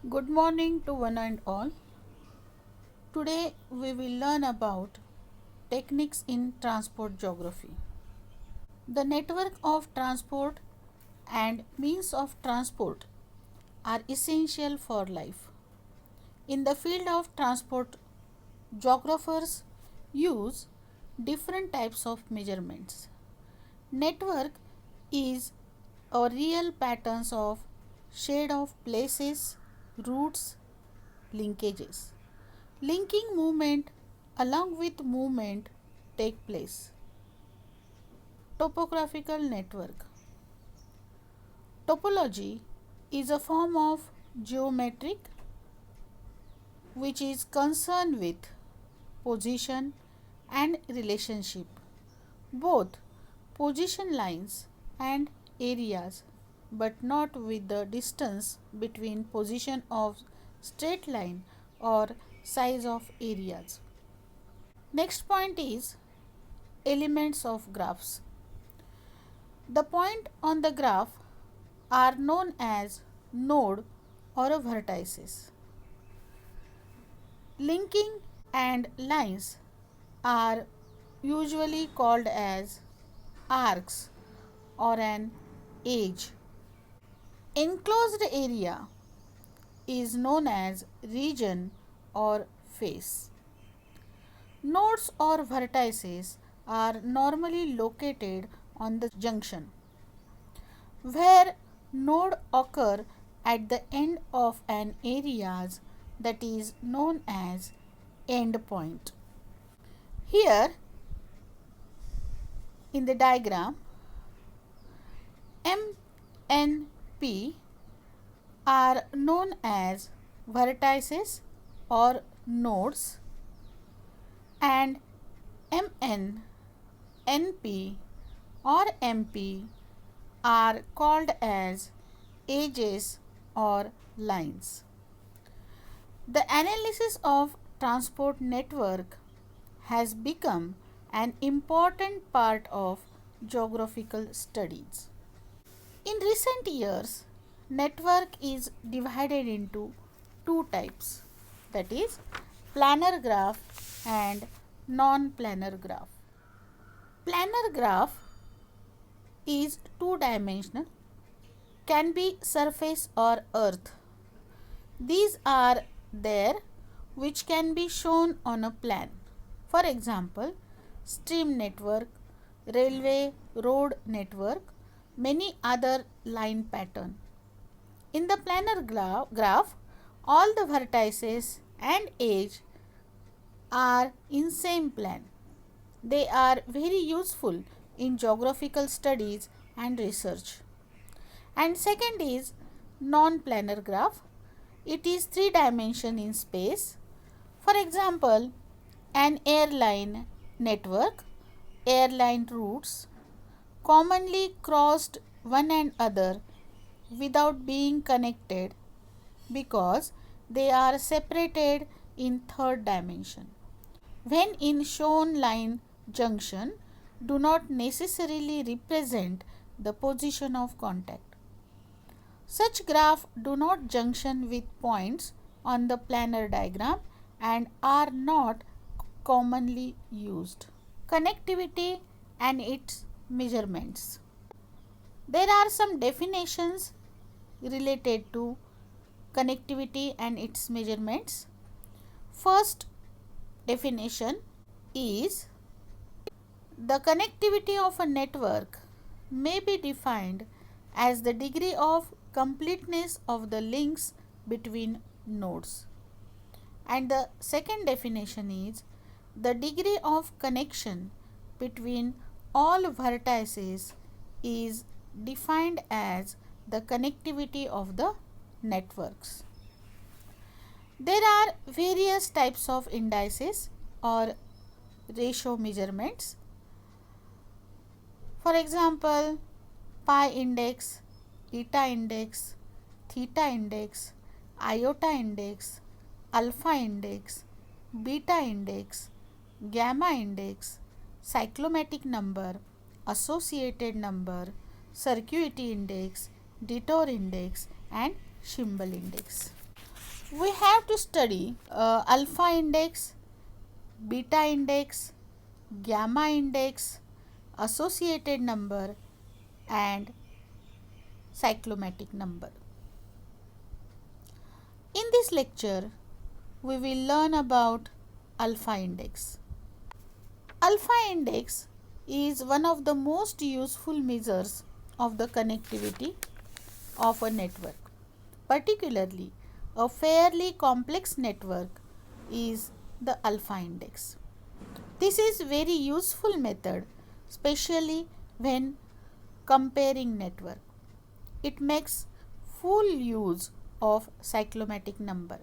Good morning to one and all. Today we will learn about techniques in transport geography. The network of transport and means of transport are essential for life. In the field of transport, geographers use different types of measurements. Network is a real patterns of shade of places, routes, linkages. Linking movement along with movement take place. Topographical network. Topology is a form of geometric which is concerned with position and relationship, both position lines and areas, but not with the distance between position of straight line or size of areas. Next point is elements of graphs. The point on the graph are known as node or vertices. Linking and lines are usually called as arcs or an edge. Enclosed area is known as region or face. Nodes or vertices are normally located on the junction, where node occur at the end of an areas that is known as endpoint. Here in the diagram, MNP are known as vertices or nodes, and MN, NP or MP are called as edges or lines. The analysis of transport network has become an important part of geographical studies. In recent years, network is divided into two types, that is planar graph and non-planar graph. Planar graph is two-dimensional, can be surface or earth. These are there which can be shown on a plan. For example, stream network, railway road network, many other line pattern. In the planar graph, all the vertices and edge are in same plan. They are very useful in geographical studies and research. And second is non-planar graph. It is three dimension in space. For example, an airline network, airline routes commonly crossed one another without being connected because they are separated in third dimension. When in shown line junction do not necessarily represent the position of contact. Such graph do not junction with points on the planar diagram and are not commonly used. Connectivity and its measurements. There are some definitions related to connectivity and its measurements. First definition is the connectivity of a network may be defined as the degree of completeness of the links between nodes. And the second definition is the degree of connection between all vertices is defined as the connectivity of the networks. There are various types of indices or ratio measurements. For example, pi index, eta index, theta index, iota index, alpha index, beta index, gamma index, cyclomatic number, associated number, circuity index, detour index and symbol index. we have to study alpha index, beta index, gamma index, associated number and cyclomatic number. In this lecture, we will learn about alpha index. Alpha index is one of the most useful measures of the connectivity of a network. Particularly, a fairly complex network is the alpha index. This is very useful method, especially when comparing network. It makes full use of cyclomatic number.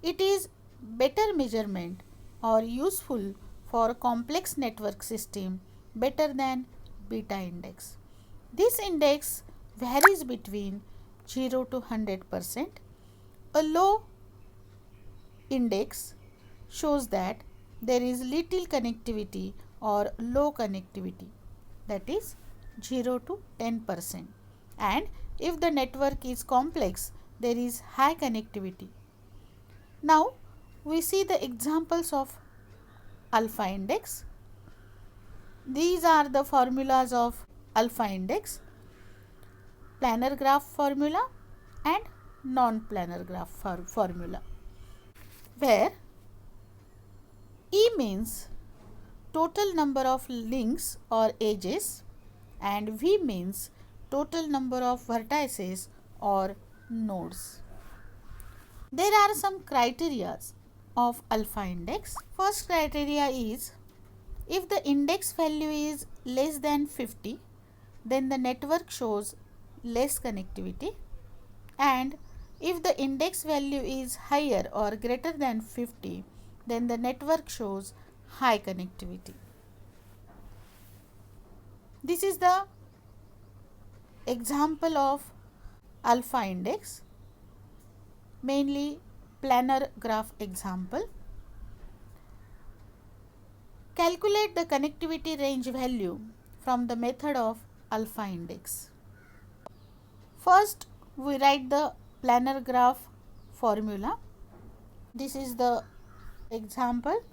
It is better measurement or useful for complex network system better than beta index. This index varies between 0 to 100%. A low index shows that there is little connectivity or low connectivity, that is 0 to 10%, and if the network is complex there is high connectivity. Now we see the examples of alpha index. These are the formulas of alpha index: planar graph formula and non-planar graph formula, where E means total number of links or edges and V means total number of vertices or nodes. There are some criteria of alpha index. First criteria is, if the index value is less than 50, then the network shows less connectivity, and if the index value is higher or greater than 50, then the network shows high connectivity. This is the example of alpha index, mainly planar graph example. Calculate the connectivity range value from the method of alpha index. First, we write the planar graph formula. This is the example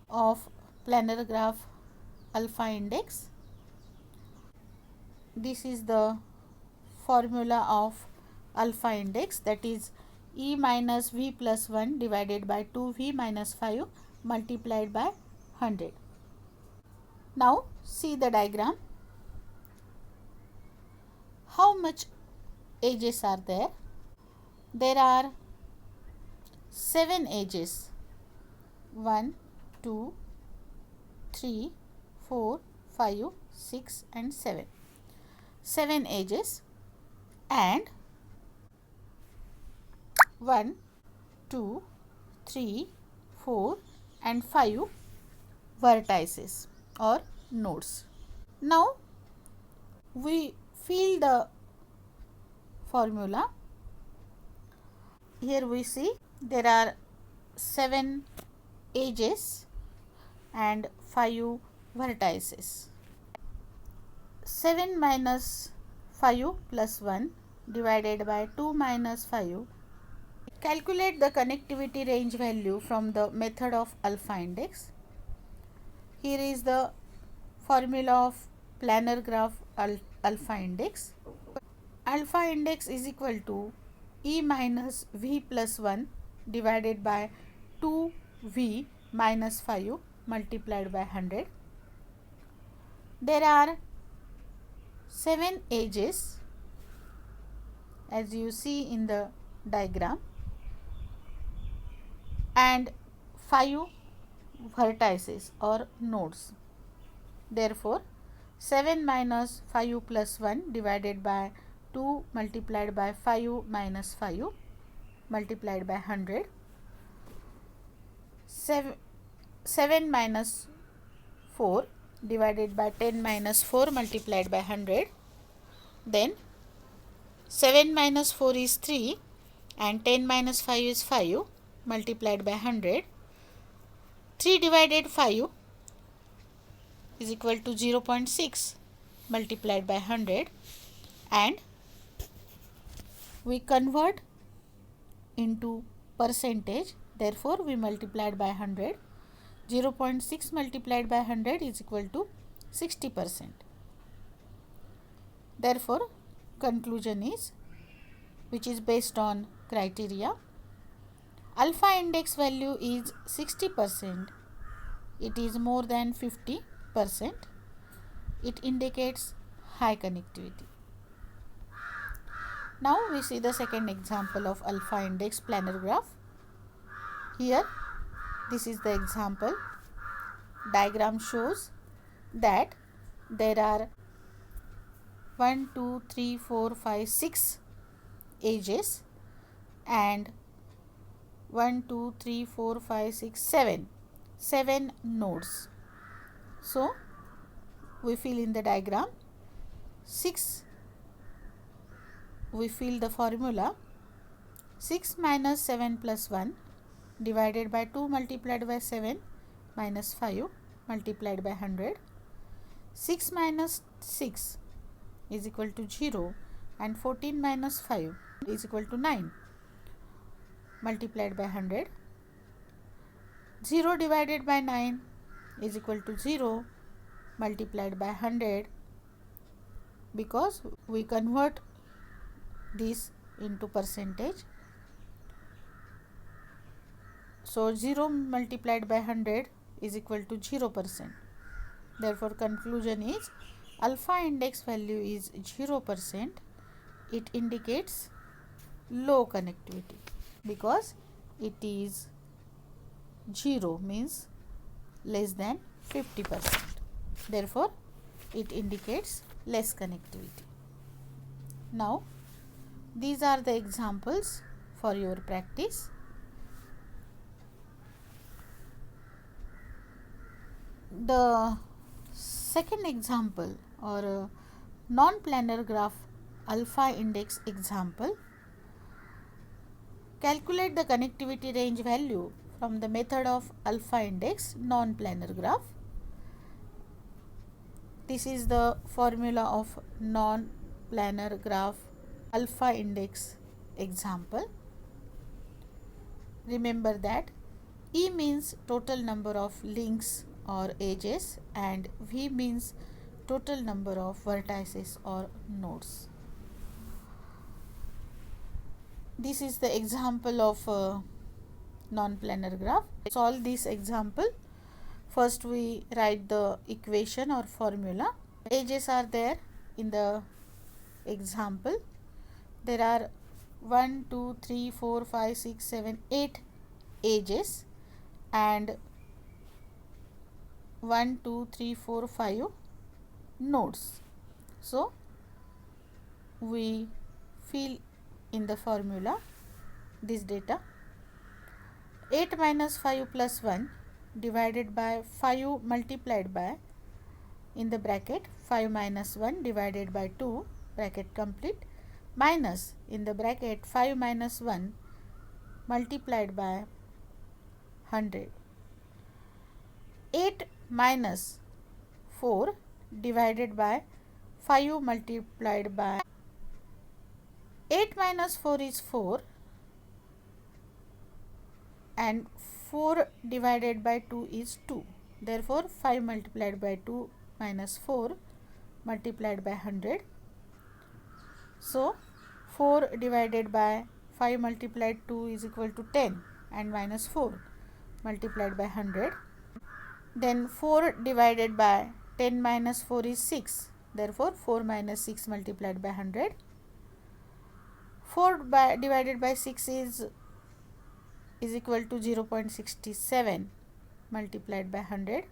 of planar graph alpha index. This is the formula of alpha index, that is E minus V plus 1 divided by 2V minus 5 multiplied by 100. Now see the diagram. How much edges are there? There are 7 edges. 1, 2, 3, 4, 5, 6 and 7. 7 edges and 1, 2, 3, 4 and 5 vertices or nodes. Now we fill the formula. Here we see there are 7 edges and 5 vertices. 7 minus 5 plus 1 divided by 2 minus 5. Calculate the connectivity range value from the method of alpha index. Here is the formula of planar graph alpha index. Alpha index is equal to E minus V plus 1 divided by 2V minus 5 multiplied by 100. There are 7 edges as you see in the diagram and 5 vertices or nodes. Therefore, 7 minus 5 plus 1 divided by 2 multiplied by 5 minus 5 multiplied by 100. 7 minus 4 divided by 10 minus 4 multiplied by 100. Then 7 minus 4 is 3 and 10 minus 5 is 5 multiplied by 100. 3 divided 5 is equal to 0.6 multiplied by 100, and we convert into percentage, therefore we multiplied by 100. 0.6 multiplied by 100 is equal to 60%. Therefore, conclusion is, which is based on criteria, alpha index value is 60%. It is more than 50%. It indicates high connectivity. Now we see the second example of alpha index planar graph. Here, this is the example. Diagram shows that there are 1, 2, 3, 4, 5, 6 edges and 1, 2, 3, 4, 5, 6, 7 nodes. So, we fill in the diagram. 6, we fill the formula. 6 minus 7 plus 1 divided by 2 multiplied by 7 minus 5 multiplied by 100. 6 minus 6 is equal to 0 and 14 minus 5 is equal to 9 multiplied by 100. 0 divided by 9 is equal to 0 multiplied by 100, because we convert this into percentage. So 0 multiplied by 100 is equal to 0%. Therefore, conclusion is alpha index value is 0%. It indicates low connectivity because it is 0 means less than 50%. Therefore, it indicates less connectivity. Now, these are the examples for your practice. The second example or non-planar graph alpha index example. Calculate the connectivity range value from the method of alpha index non-planar graph. This is the formula of non-planar graph alpha index example. Remember that E means total number of links or edges and V means total number of vertices or nodes. This is the example of non-planar graph. Solve this example. First we write the equation or formula. Edges are there in the example. There are 1, 2, 3, 4, 5, 6, 7, 8 edges and 1, 2, 3, 4, 5 nodes. So, we fill in the formula this data. 8 minus 5 plus 1 divided by 5 multiplied by, in the bracket, 5 minus 1 divided by 2 bracket complete, minus, in the bracket, 5 minus 1 multiplied by 100. 8 minus 4 divided by 5 multiplied by 8 minus 4 is 4 and 4 divided by 2 is 2. Therefore, 5 multiplied by 2 minus 4 multiplied by 100. So, 4 divided by 5 multiplied 2 is equal to 10 and minus 4 multiplied by 100. Then 4 divided by 10 minus 4 is 6. Therefore, 4 minus 6 multiplied by 100. 4 divided by 6 is equal to 0.67 multiplied by 100,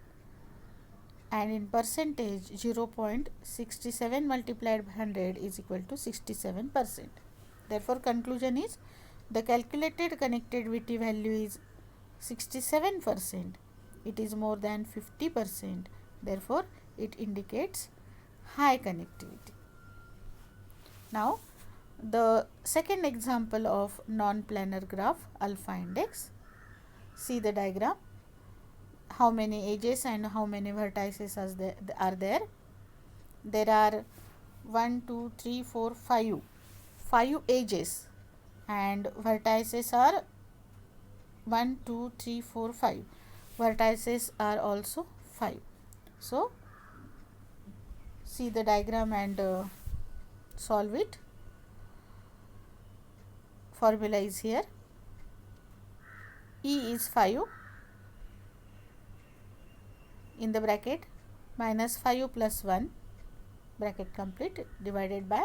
and in percentage 0.67 multiplied by 100 is equal to 67%. Therefore, conclusion is the calculated connectivity value is 67%. It is more than 50%. Therefore, it indicates high connectivity. Now, the second example of non-planar graph alpha index. See the diagram. How many edges and how many vertices are there? There are 1, 2, 3, 4, 5 edges and vertices are 1 2 3 4 5 vertices are also 5. So see the diagram and solve it. Formula is here. E is 5 in the bracket minus 5 plus 1 bracket complete divided by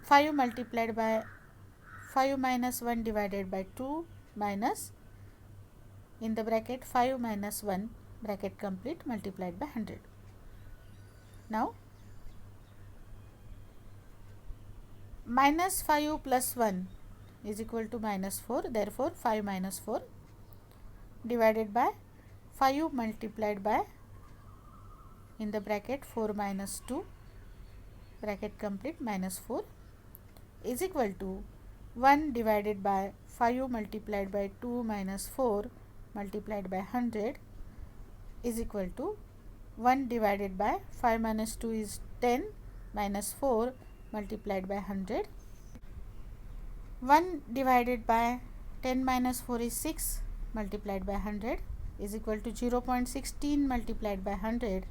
5 multiplied by 5 minus 1 divided by 2 minus in the bracket 5 minus 1 bracket complete multiplied by 100. Now minus 5 plus 1 is equal to minus 4, therefore 5 minus 4 divided by 5 multiplied by in the bracket 4 minus 2 bracket complete minus 4 is equal to 1 divided by 5 multiplied by 2 minus 4 multiplied by 100 is equal to 1 divided by 5 minus 2 is 10 minus 4 multiplied by 100. 1 divided by 10 minus 4 is 6 multiplied by 100 is equal to 0.16 multiplied by 100,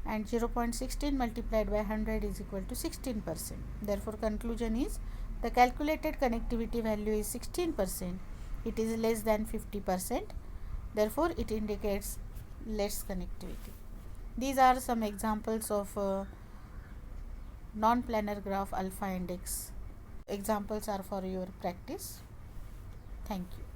and 0.16 multiplied by 100 is equal to 16%. Therefore conclusion is the calculated connectivity value is 16%. It is less than 50%. Therefore it indicates less connectivity. These are some examples of non-planar graph alpha index. Examples are for your practice. Thank you.